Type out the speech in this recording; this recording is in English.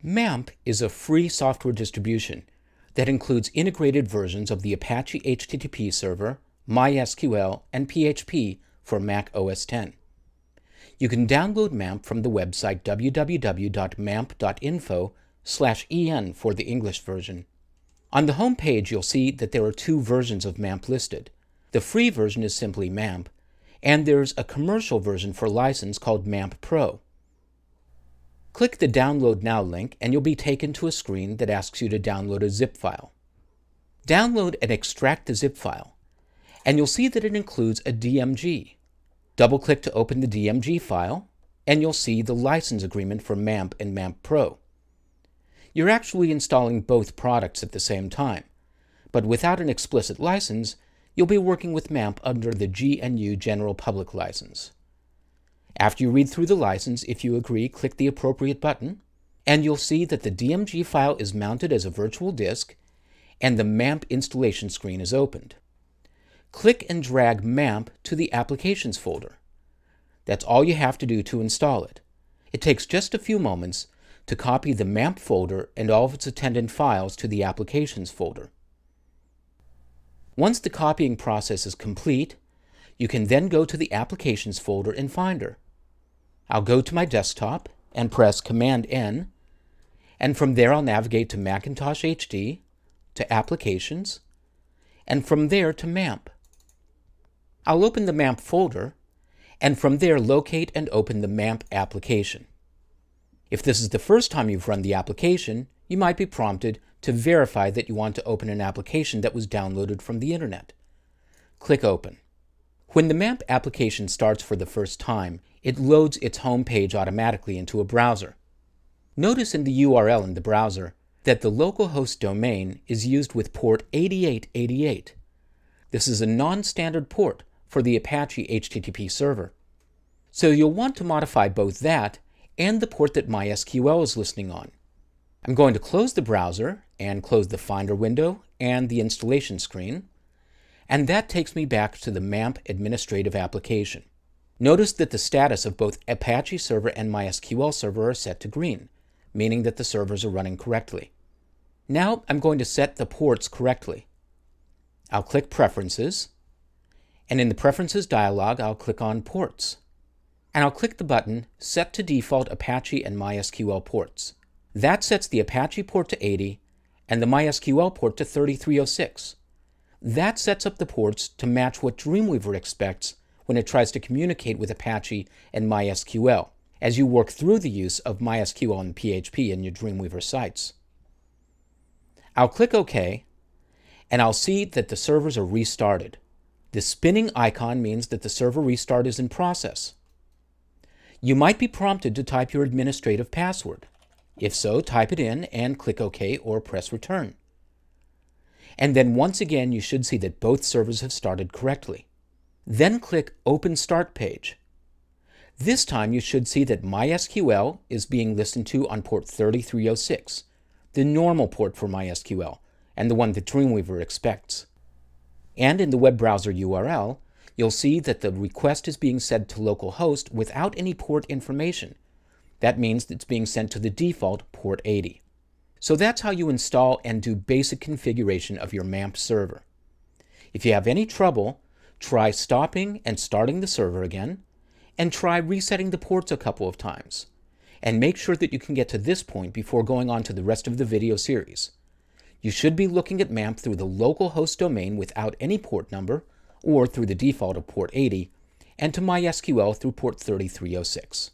MAMP is a free software distribution that includes integrated versions of the Apache HTTP server, MySQL, and PHP for Mac OS X. You can download MAMP from the website www.mamp.info/en for the English version. On the home page, you'll see that there are two versions of MAMP listed. The free version is simply MAMP, and there's a commercial version for license called MAMP Pro. Click the Download Now link and you'll be taken to a screen that asks you to download a zip file. Download and extract the zip file, and you'll see that it includes a DMG. Double-click to open the DMG file, and you'll see the license agreement for MAMP and MAMP Pro. You're actually installing both products at the same time, but without an explicit license, you'll be working with MAMP under the GNU General Public License. After you read through the license, if you agree, click the appropriate button, and you'll see that the DMG file is mounted as a virtual disk, and the MAMP installation screen is opened. Click and drag MAMP to the Applications folder. That's all you have to do to install it. It takes just a few moments to copy the MAMP folder and all of its attendant files to the Applications folder. Once the copying process is complete, you can then go to the Applications folder in Finder. I'll go to my desktop and press Command-N, and from there I'll navigate to Macintosh HD, to Applications, and from there to MAMP. I'll open the MAMP folder, and from there locate and open the MAMP application. If this is the first time you've run the application, you might be prompted to verify that you want to open an application that was downloaded from the internet. Click Open. When the MAMP application starts for the first time, it loads its home page automatically into a browser. Notice in the URL in the browser that the localhost domain is used with port 8888. This is a non-standard port for the Apache HTTP server. So you'll want to modify both that and the port that MySQL is listening on. I'm going to close the browser and close the Finder window and the installation screen, and that takes me back to the MAMP administrative application. Notice that the status of both Apache server and MySQL server are set to green, meaning that the servers are running correctly. Now I'm going to set the ports correctly. I'll click Preferences, and in the Preferences dialog I'll click on Ports, and I'll click the button Set to Default Apache and MySQL Ports. That sets the Apache port to 80 and the MySQL port to 3306. That sets up the ports to match what Dreamweaver expects when it tries to communicate with Apache and MySQL as you work through the use of MySQL and PHP in your Dreamweaver sites. I'll click OK, and I'll see that the servers are restarted. The spinning icon means that the server restart is in process. You might be prompted to type your administrative password. If so, type it in and click OK or press Return. And then once again, you should see that both servers have started correctly. Then click Open Start Page. This time you should see that MySQL is being listened to on port 3306, the normal port for MySQL, and the one that Dreamweaver expects. And in the web browser URL, you'll see that the request is being sent to localhost without any port information. That means it's being sent to the default port 80. So that's how you install and do basic configuration of your MAMP server. If you have any trouble, try stopping and starting the server again, and try resetting the ports a couple of times. And make sure that you can get to this point before going on to the rest of the video series. You should be looking at MAMP through the local host domain without any port number, or through the default of port 80, and to MySQL through port 3306.